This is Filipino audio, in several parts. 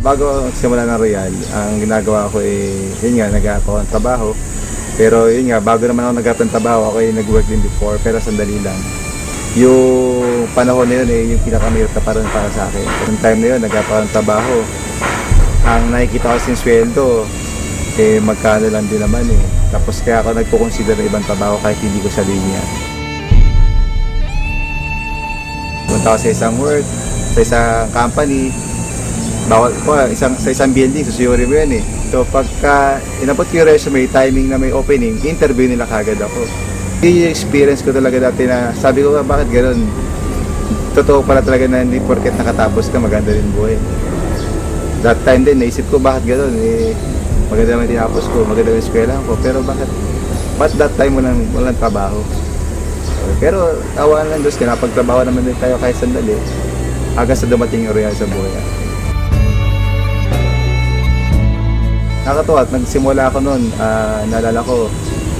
Bago simula ng Royal, ang ginagawa ko yun nga, nag-aap ako ng trabaho. Pero yun nga, bago naman ako nag-aap ng trabaho, ako nag-work din before, pero sandali lang. Yung panahon na yun yung pinakamahirap na parang para sa akin. Yung time na yun, nag-aap ako ng trabaho. Ang nakikita ko sin sweldo, magkano lang din naman Tapos kaya ako nagpo-consider ng ibang trabaho kahit hindi ko sa linya. Punta ako sa isang work, sa isang company, bawal ko sa isang building, susuyuri mo yan So pagka inabot ko yung resume, timing na may opening, interview nila kagad ako. Yung experience ko talaga dati na sabi ko bakit gano'n? Totoo pala talaga na hindi porket nakatapos ka maganda rin buhay. That time din naisip ko bakit gano'n maganda naman tinapos ko, maganda yung eskwela ko, pero bakit that time walang trabaho? Pero awan lang Diyos, kinapagtrabaho naman din tayo kahit sandali hanggang sa dumating yung Royal sa buhay. Nakatuwa at nagsimula ako noon, naalala ko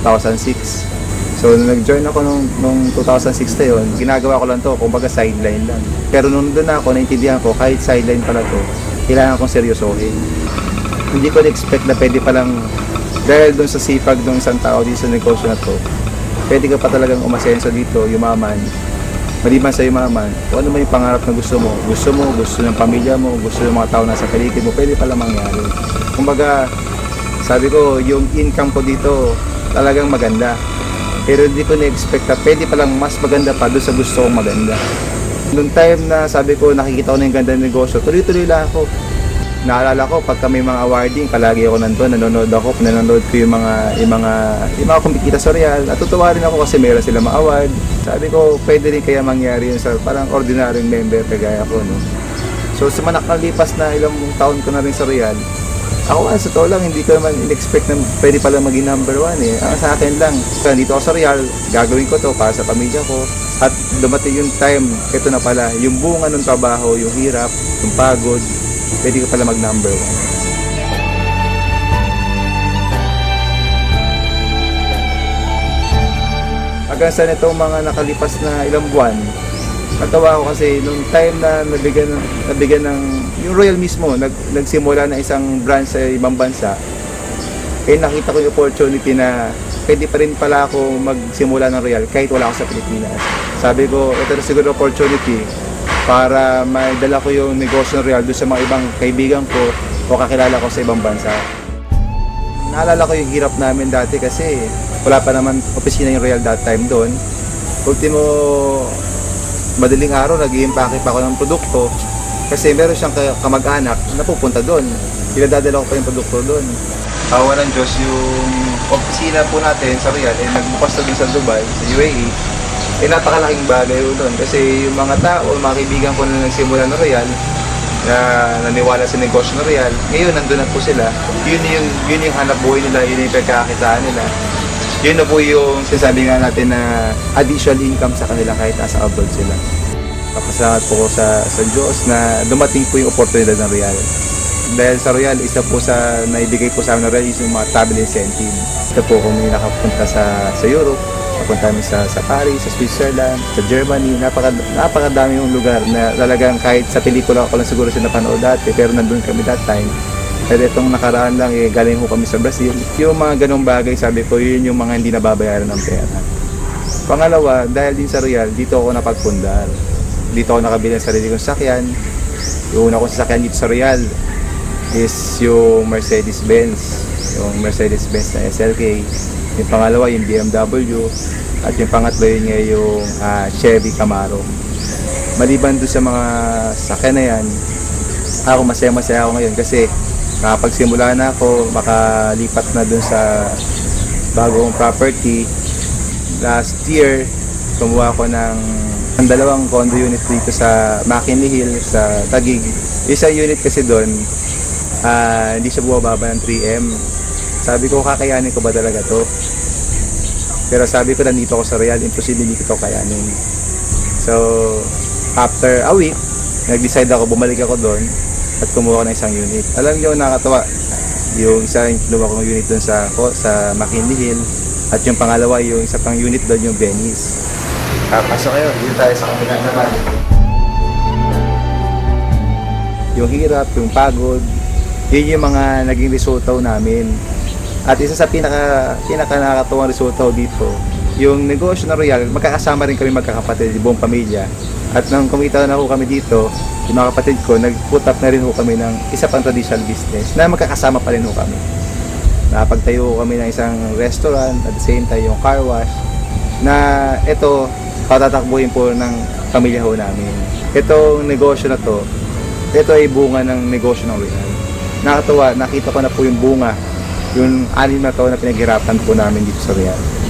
2006. So nung nag-join ako nung 2006 na yun, ginagawa ko lang to, kumbaga sideline lang. Pero nung doon ako, naintindihan ko kahit sideline pala to, kailangan kong seryosohin. Hindi ko na-expect na pwede palang, dahil doon sa sipag ng isang tao dito sa negosyo na to, pwede ka pa talagang umasenso dito, yumaman. Maliban sa yumaman, kung ano man yung pangarap na gusto mo, gusto ng pamilya mo, gusto ng mga tao nasa paligid mo, pwede pala mangyari. Kumbaga, sabi ko, yung income ko dito talagang maganda. Pero hindi ko na-expect na pwede palang mas maganda pa doon sa gusto kong maganda. Noong time na sabi ko, nakikita ko na yung ganda ng negosyo, tuloy-tuloy lang ako. Naalala ko, pagka may mga awarding, palagi ako nandun, nanonood ko yung mga kumikita sa Royal. Natutuwa rin ako kasi meron sila ma-award. Sabi ko, pwede rin kaya mangyari yun sa parang ordinaryong member kagaya ko, no? So, sa nakalipas na ilang taon ko na rin sa Royal, ako sa totoo lang, hindi ko naman in-expect na pwede pala maging number 1 Ang sa akin lang, dito ako sa Royal, gagawin ko to para sa pamilya ko. At dumating yung time, ito na pala, yung bunga ng trabaho, yung hirap, yung pagod, pwede ko pala mag number 1. Hanggang sa nitong mga nakalipas na ilang buwan, natawa ako kasi nung time na nabigyan ng yung Royal mismo, nagsimula na isang branch sa ibang bansa, nakita ko yung opportunity na pwede pa rin pala ako magsimula ng Royal kahit wala ako sa Pilipinas. Sabi ko, ito na siguro opportunity para maidala ko yung negosyo ng Royal doon sa mga ibang kaibigan ko o kakilala ko sa ibang bansa. Naalala ko yung hirap namin dati kasi wala pa naman opisina yung Royal that time doon. Ultimo, madaling araw nag-i-impake pa ako ng produkto kasi meron siyang kamag-anak na pupunta doon. Pinadadala ko pa yung produkto doon. Awa ng Diyos, yung opisina po natin sa Royal nagbukas na doon sa Dubai, sa UAE. Napakalaking bagay doon kasi yung mga tao, mga kaibigan ko na nagsimula ng Royal na naniwala sa negosyo ng Royal, ngayon nandun na po sila. Yun yung hanap buhay nila, yun yung pagkakakitaan nila. Yun na po yung sinasabi nga natin na additional income sa kanila kahit nasa abroad sila. Papasalamat po ko sa Diyos na dumating po yung oportunidad ng Royal. Dahil sa Royal, isa po sa naibigay po sa amin ng Royal is yung mga travel incentive. Ito po kung may nakapunta sa Europe, napunta kami sa Paris, sa Switzerland, sa Germany. Napakadami yung lugar na talagang kahit sa pelikula ko lang siguro siya napanood dati, pero nandun kami that time. Pero itong nakaraan lang, galing ko kami sa Brazil. Yung mga ganong bagay, sabi ko, yun yung mga hindi nababayaran ng pera. Pangalawa, dahil din sa Royal, dito ako napagpundar. Dito ako nakabili ng sarili kong sasakyan. Yung una kong sasakyan dito sa Royal is yung Mercedes-Benz. Yung Mercedes-Benz na SLK. Yung pangalawa, yung BMW. At yung pangatlo yun yung Chevy Camaro. Maliban doon sa mga sasakyan na yan, ako masaya-masaya ako ngayon kasi nakapagsimula na ako, makalipat na dun sa bagong property. Last year, kumuha ko ng dalawang condo unit dito sa McKinley Hill, sa Taguig. Isang unit kasi doon, hindi siya bumababa ng 3M. Sabi ko, kakayanin ko ba talaga to? Pero sabi ko, nandito ako sa Royal, imposible hindi ko to kayanin. So, after a week, nag-decide ako, bumalik ako doon at kumuha ko ng isang unit. Alam niyo, nakakatawa. Yung isa yung kinuha kong unit doon sa McKinley Hill at yung pangalawa yung isa pang unit doon yung Venice. Pasok kayo, dito tayo sa kabila naman. yung hirap, yung pagod, yun yung mga naging resulta namin. At isa sa pinaka nakakatuwang resulta dito, yung negosyo na Royal, magkakasama rin kami magkakapatid, buong pamilya. At nang kumita na ho kami dito, yung mga kapatid ko, nag-put up na rin ho kami ng isa pang traditional business na magkakasama pa rin ho kami. Napagtayo ho kami ng isang restaurant, at the same time yung car wash, na ito, patatakbuhin po ng pamilya ho namin. Itong negosyo na to, ito ay bunga ng negosyo ng Royal. Nakakatuwa, nakita ko na po yung bunga, yung 6 na taon na pinaghirapan po namin dito sa Royal.